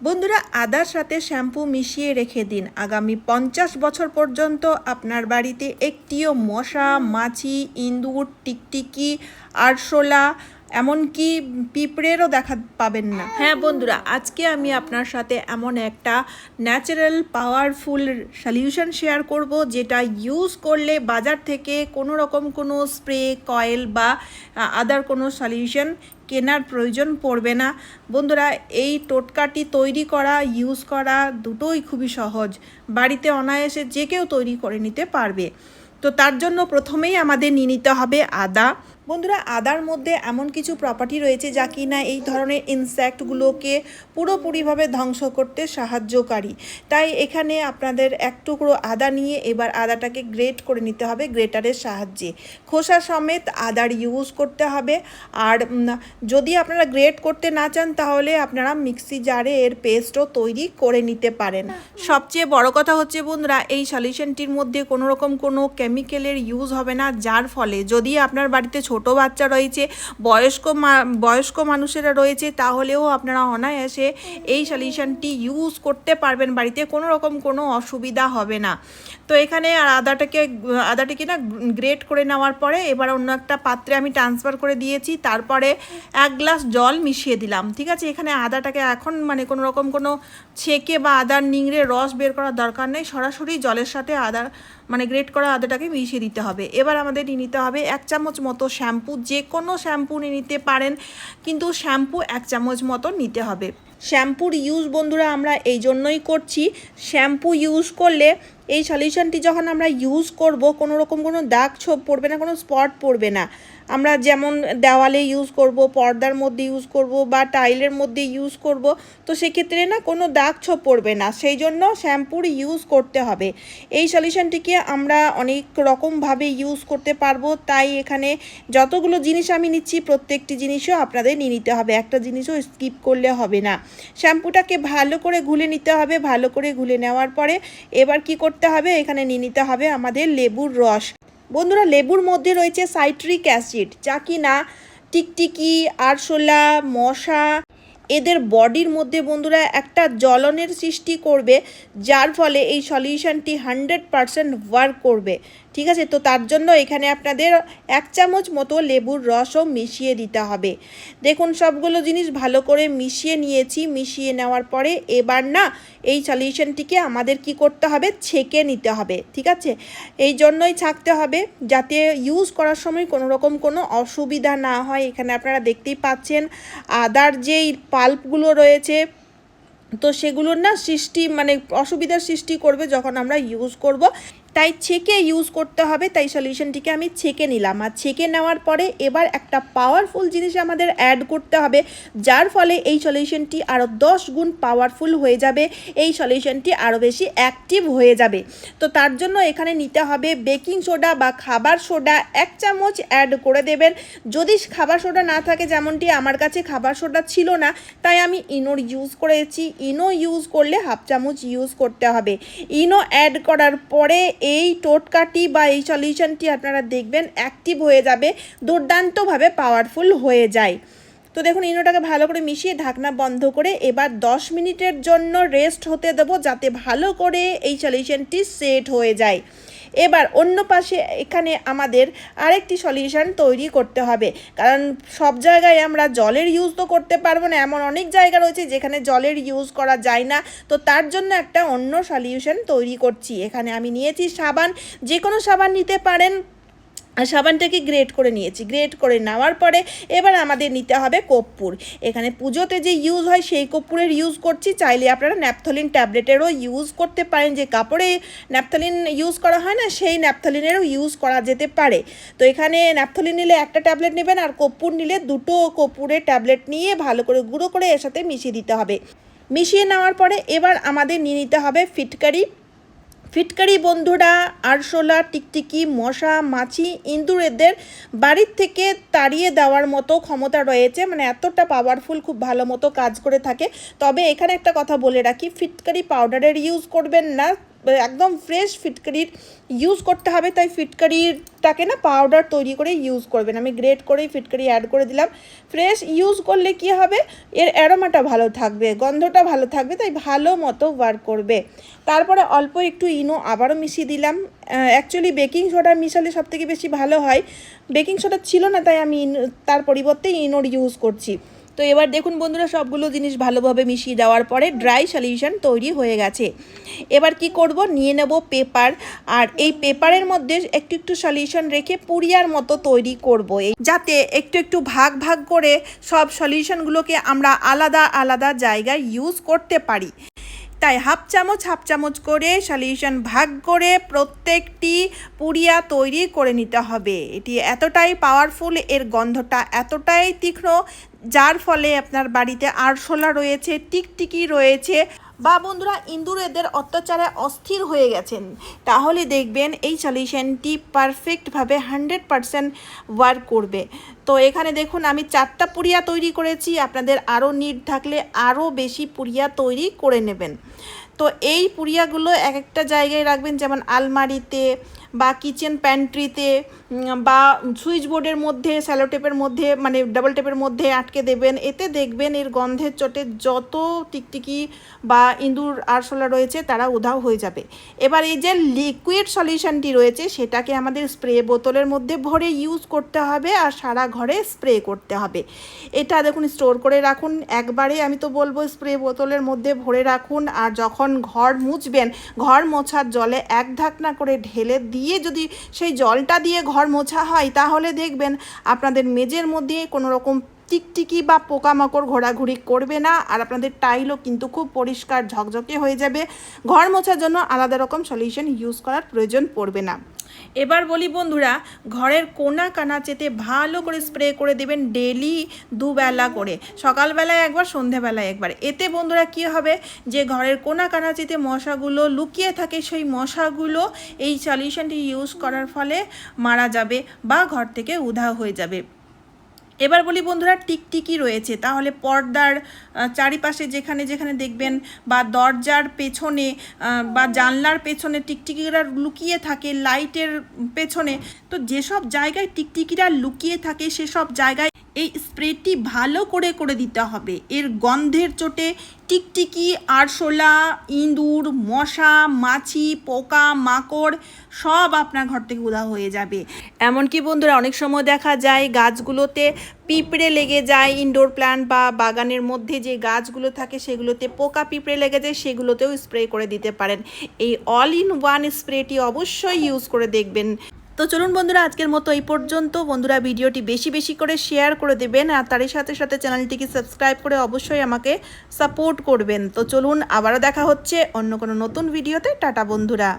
বন্ধুরা, আদার সাথে শ্যাম্পু মিশিয়ে রেখে দিন। আগামী 50 বছর পর্যন্ত আপনার বাড়িতে একটিও মশা, মাছি, ইঁদুর, টিকটিকি, আরশোলা, এমনকি পিঁপড়েরও দেখা পাবেন না। হ্যাঁ বন্ধুরা, আজকে আমি আপনার সাথে এমন একটা ন্যাচারাল পাওয়ারফুল সলিউশন শেয়ার করব, যেটা ইউজ করলে বাজার থেকে কোনো রকম কোনো স্প্রে, কয়েল বা আদার কোনো সলিউশন কেনার প্রয়োজন পড়বে না। বন্ধুরা, এই টোটকাটি তৈরি করা, ইউজ করা দুটোই খুবই সহজ। বাড়িতে অনায়াসে যে কেউ তৈরি করে নিতে পারবে। তো তার জন্য প্রথমেই আমাদের নিয়ে নিতে হবে আদা। বন্ধুরা, আদার মধ্যে এমন কিছু প্রপার্টি রয়েছে যা কিনা এই ধরনের ইনসেক্টগুলোকে পুরোপুরিভাবে ধ্বংস করতে সাহায্যকারী। তাই এখানে আপনাদের এক টুকরো আদা নিয়ে এবার আদাটাকে গ্রেট করে নিতে হবে গ্রেটারের সাহায্যে। খোসা সমেত আদার ইউজ করতে হবে। আর যদি আপনারা গ্রেট করতে না চান তাহলে আপনারা মিক্সি জারে এর পেস্টও তৈরি করে নিতে পারেন। সবচেয়ে বড় কথা হচ্ছে বন্ধুরা, এই সলিউশনটির মধ্যে কোনো রকম কোনো কেমিক্যালের ইউজ হবে না, যার ফলে যদি আপনার বাড়িতে ছোট বাচ্চা রয়েছে, বয়স্ক মানুষেরা রয়েছে, তাহলেও আপনারা অনায়াসে এই সলিউশনটি ইউজ করতে পারবেন বাড়িতে, কোনো রকম কোনো অসুবিধা হবে না। তো এখানে আদাটাকে না গ্রেট করে নেওয়ার পরে এবার অন্য একটা পাত্রে আমি ট্রান্সফার করে দিয়েছি। তারপরে 1 গ্লাস জল মিশিয়ে দিলাম। ঠিক আছে, এখানে আদাটাকে এখন কোনো রকম কোনো ছেঁকে বা আদার নিংড়ে রস বের করার দরকার নেই, সরাসরি জলের সাথে গ্রেট করা আদাটাকে মিশিয়ে দিতে হবে। এবার আমাদের নিয়ে নিতে হবে 1 চামচ মতো শ্যাম্পু। যে কোনো শ্যাম্পু নিয়ে নিতে পারেন, কিন্তু শ্যাম্পু 1 চামচ মতো নিতে হবে। শ্যাম্পুর ইউজ বন্ধুরা আমরা এই জন্যই করছি, শ্যাম্পু ইউজ করলে এই সলিউশনটি যখন আমরা ইউজ করব কোনো রকম কোনো দাগ ছোপ পড়বে না, কোনো স্পট পড়বে না। আমরা যেমন দেওয়ালে ইউজ করব, পর্দার মধ্যে ইউজ করব বা টাইলের মধ্যে ইউজ করব, তো সেক্ষেত্রে না কোনো দাগ ছোপ পড়বে না। সেই জন্য শ্যাম্পুর ইউজ করতে হবে। এই সলিউশনটিকে আমরা অনেক রকমভাবে ইউজ করতে পারবো, তাই এখানে যতগুলো জিনিস আমি নিচ্ছি প্রত্যেকটি জিনিসও আপনাদের নিয়ে নিতে হবে, একটা জিনিসও স্কিপ করলে হবে না। শ্যাম্পুটাকে ভালো করে ঘুলে নিতে হবে। ভালো করে ঘুলে নেওয়ার পরে এবার কি করতে হবে, এখানে নিয়ে নিতে হবে আমাদের লেবুর রস। বন্ধুরা, লেবুর মধ্যে রয়েছে সাইট্রিক অ্যাসিড, যা কি না টিকটিকি, আরশোলা, মশা এদের বডির মধ্যে বন্ধুরা একটা জ্বলনের সৃষ্টি করবে, যার ফলে এই সলিউশনটি 100% ওয়ার্ক করবে। ঠিক আছে, তো তার জন্য এখানে আপনাদের 1 চামচ মতো লেবুর রসও মিশিয়ে দিতে হবে। দেখুন, সবগুলো জিনিস ভালো করে মিশিয়ে নিয়েছি। মিশিয়ে নেওয়ার পরে এবার না এই সলিউশনটিকে আমাদের কি করতে হবে, ছেঁকে নিতে হবে। ঠিক আছে, এই জন্যই ছাঁকতে হবে যাতে ইউজ করার সময় কোনো রকম কোনো অসুবিধা না হয়। এখানে আপনারা দেখতেই পাচ্ছেন আদার যেই পাল্পগুলো রয়েছে, তো সেগুলোর না অসুবিধার সৃষ্টি করবে যখন আমরা ইউজ করব, তাই ছেঁকে ইউজ করতে হবে। তাই সলিউশনটিকে আমি ছেঁকে নিলাম। আর ছেঁকে নেওয়ার পরে এবার একটা পাওয়ারফুল জিনিস আমাদের অ্যাড করতে হবে, যার ফলে এই সলিউশনটি আরও 10 গুণ পাওয়ারফুল হয়ে যাবে, এই সলিউশনটি আরও বেশি অ্যাক্টিভ হয়ে যাবে। তো তার জন্য এখানে নিতে হবে বেকিং সোডা বা খাবার সোডা। 1 চামচ অ্যাড করে দেবেন। যদি খাবার সোডা না থাকে, যেমনটি আমার কাছে খাবার সোডা ছিল না, তাই আমি ইনোর ইউজ করেছি। ইনো ইউজ করলে 1/2 চামচ ইউজ করতে হবে। ইনো অ্যাড করার পরে এই টোটকাটি বা এই সলিউশনটি আপনারা দেখবেন অ্যাক্টিভ হয়ে যাবে, দুর্দান্তভাবে পাওয়ারফুল হয়ে যায়। তো দেখুন, ইনোটাকে ভালো করে মিশিয়ে ঢাকনা বন্ধ করে এবার 10 মিনিটের জন্য রেস্ট হতে দেবো, যাতে ভালো করে এই সলিউশনটি সেট হয়ে যায়। এবার অন্য পাশে এখানে আমাদের আরেকটি সলিউশন তৈরি করতে হবে, কারণ সব জায়গায় আমরা জলের ইউজ তো করতে পারবো না। এমন অনেক জায়গা রয়েছে যেখানে জলের ইউজ করা যায় না। তো তার জন্য একটা অন্য সলিউশন তৈরি করছি। এখানে আমি নিয়েছি সাবান, যে কোনো সাবান নিতে পারেন। আর সাবানটাকে গ্রেট করে নিয়েছি। গ্রেট করে নেওয়ার পরে এবার আমাদের নিতে হবে কর্পূর। এখানে পুজোতে যে ইউজ হয় সেই কর্পূরের ইউজ করছি। চাইলে আপনারা ন্যাপথলিন ট্যাবলেটেরও ইউজ করতে পারেন, যে কাপড়ে ন্যাপথলিন ইউজ করা হয় না, সেই ন্যাপথলিনেরও ইউজ করা যেতে পারে। তো এখানে ন্যাপথলিন নিলে 1টা ট্যাবলেট নেবেন, আর কর্পূর নিলে 2টো কর্পূরের ট্যাবলেট নিয়ে ভালো করে গুঁড়ো করে এর সাথে মিশিয়ে দিতে হবে। মিশিয়ে নেওয়ার পরে এবার আমাদের নিয়ে নিতে হবে ফিটকারি। বন্ধুরা, আরশোলা, টিকটিকি, মশা, মাছি, ইঁদুর এদের বাড়ির থেকে তাড়িয়ে দেওয়ার মতো ক্ষমতা রয়েছে, এতটা পাওয়ারফুল, খুব ভালো মতো কাজ করে থাকে। তবে এখানে একটা কথা বলে রাখি, ফিটকারি পাউডারের ইউজ করবেন না, একদম ফ্রেশ ফিটকারির ইউজ করতে হবে, তাই ফিটকারিটাকে না পাউডার তৈরি করে ইউজ করবেন। আমি গ্রেট করেই ফিটকারি অ্যাড করে দিলাম। ফ্রেশ ইউজ করলে কি হবে, এর অ্যারোমাটা ভালো থাকবে, গন্ধটা ভালো থাকবে, তাই ভালো মতো ওয়ার্ক করবে। তারপরে অল্প একটু ইনো আবারও মিশিয়ে দিলাম। অ্যাকচুয়ালি বেকিং সোডা মিশালে সবথেকে বেশি ভালো হয়, বেকিং সোডা ছিল না তাই আমি তার পরিবর্তে ইনোর ইউজ করছি। তো এবার দেখুন বন্ধুরা, সবগুলো জিনিস ভালোভাবে মিশিয়ে দেওয়ার পরে ড্রাই সলিউশন তৈরি হয়ে গেছে। এবার কি করব, নিয়ে নেব পেপার, আর এই পেপারের মধ্যে একটু একটু সলিউশন রেখে পুরিয়ার মতো তৈরি করব, যাতে একটু একটু ভাগ ভাগ করে সব সলিউশনগুলোকে আমরা আলাদা আলাদা জায়গায় ইউজ করতে পারি। তাই হাফ চামচ করে সলিউশন ভাগ করে প্রত্যেকটি পুরিয়া তৈরি করে নিতে হবে। এটি এতটাই পাওয়ারফুল, এর গন্ধটা এতটাই তীক্ষ্ণ, যার ফলে আপনার বাড়িতে আরশোলা রয়েছে, টিকটিকি রয়েছে, বা বন্ধুরা ইঁদুর এদের অত্যাচারে অস্থির হয়ে গেছেন, তাহলে দেখবেন এই সলিউশনটি পারফেক্টভাবে 100% ওয়ার্ক করবে। তো এখানে দেখুন আমি 4টা পুরিয়া তৈরি করেছি, আপনাদের আরও নিড থাকলে আরও বেশি পুরিয়া তৈরি করে নেবেন। তো এই পুরিয়াগুলো এক একটা জায়গায় রাখবেন, যেমন আলমারিতে বা কিচেন প্যান্ট্রিতে বা সুইচ বোর্ডের মধ্যে, স্যালো টেপের মধ্যে, মানে ডাবল টেপের মধ্যে আটকে দেবেন। এতে দেখবেন এর গন্ধের চোটে যত টিকটিকি বা ইঁদুর আরশোলা রয়েছে তারা উধাও হয়ে যাবে। এবার এই যে লিকুইড সলিউশনটি রয়েছে সেটাকে আমাদের স্প্রে বোতলের মধ্যে ভরে ইউজ করতে হবে আর সারা ঘরে স্প্রে করতে হবে। এটা দেখুন স্টোর করে রাখুন, একবারে আমি তো বলবো স্প্রে বোতলের মধ্যে ভরে রাখুন, আর যখন ঘর মুছবেন ঘর মোছার জলে এক ঢাকনা করে ঢেলে দিয়ে যদি সেই জলটা দিয়ে ঘর মোছা হয়, তাহলে দেখবেন আপনাদের মেঝের মধ্যে কোনো রকম টিকটিকি বা পোকামাকড় ঘোরাঘুরি করবে না, আর আপনাদের টাইলও কিন্তু খুব পরিষ্কার ঝকঝকে হয়ে যাবে। ঘর মোছার জন্য আলাদা রকম সলিউশন ইউজ করার প্রয়োজন পড়বে না। এবার বলি বন্ধুরা, ঘরের কোনা কানাচেতে ভালো করে স্প্রে করে দেবেন ডেলি 2 বেলা করে, সকালবেলায় একবার, সন্ধেবেলায় একবার। এতে বন্ধুরা কি হবে, যে ঘরের কোনা কানাচেতে মশাগুলো লুকিয়ে থাকে, সেই মশাগুলো এই সলিউশনটি ইউজ করার ফলে মারা যাবে বা ঘর থেকে উধাও হয়ে যাবে। এবার বলি বন্ধুরা, টিকটিকি রয়েছে, তাহলে পর্দার চারিপাশে যেখানে যেখানে দেখবেন, বা দরজার পেছনে বা জানলার পেছনে টিকটিকিরা লুকিয়ে থাকে, লাইটের পেছনে, তো যেসব জায়গায় টিকটিকিরা লুকিয়ে থাকে সেসব জায়গায় এই স্প্রেটি ভালো করে করে দিতে হবে। এর গন্ধের চোটে টিকটিকি, আরশোলা, ইঁদুর, মশা, মাছি, পোকা মাকড় সব আপনার ঘর থেকে উধাও হয়ে যাবে। এমনকি বন্ধুরা অনেক সময় দেখা যায় গাছগুলোতে পিঁপড়ে লেগে যায়, ইনডোর প্ল্যান্ট বা বাগানের মধ্যে যে গাছগুলো থাকে সেগুলোতে পোকা পিঁপড়ে লেগে যায়, সেগুলোতেও স্প্রে করে দিতে পারেন। এই অল ইন ওয়ান স্প্রেটি অবশ্যই ইউজ করে দেখবেন। তো চলুন বন্ধুরা, আজকের মতো এই পর্যন্ত। বন্ধুরা ভিডিওটি বেশি বেশি করে শেয়ার করে দেবেন, আর তারই সাথে সাথে চ্যানেলটিকে সাবস্ক্রাইব করে অবশ্যই আমাকে সাপোর্ট করবেন। তো চলুন, আবারও দেখা হচ্ছে অন্য কোনো নতুন ভিডিওতে। টাটা বন্ধুরা।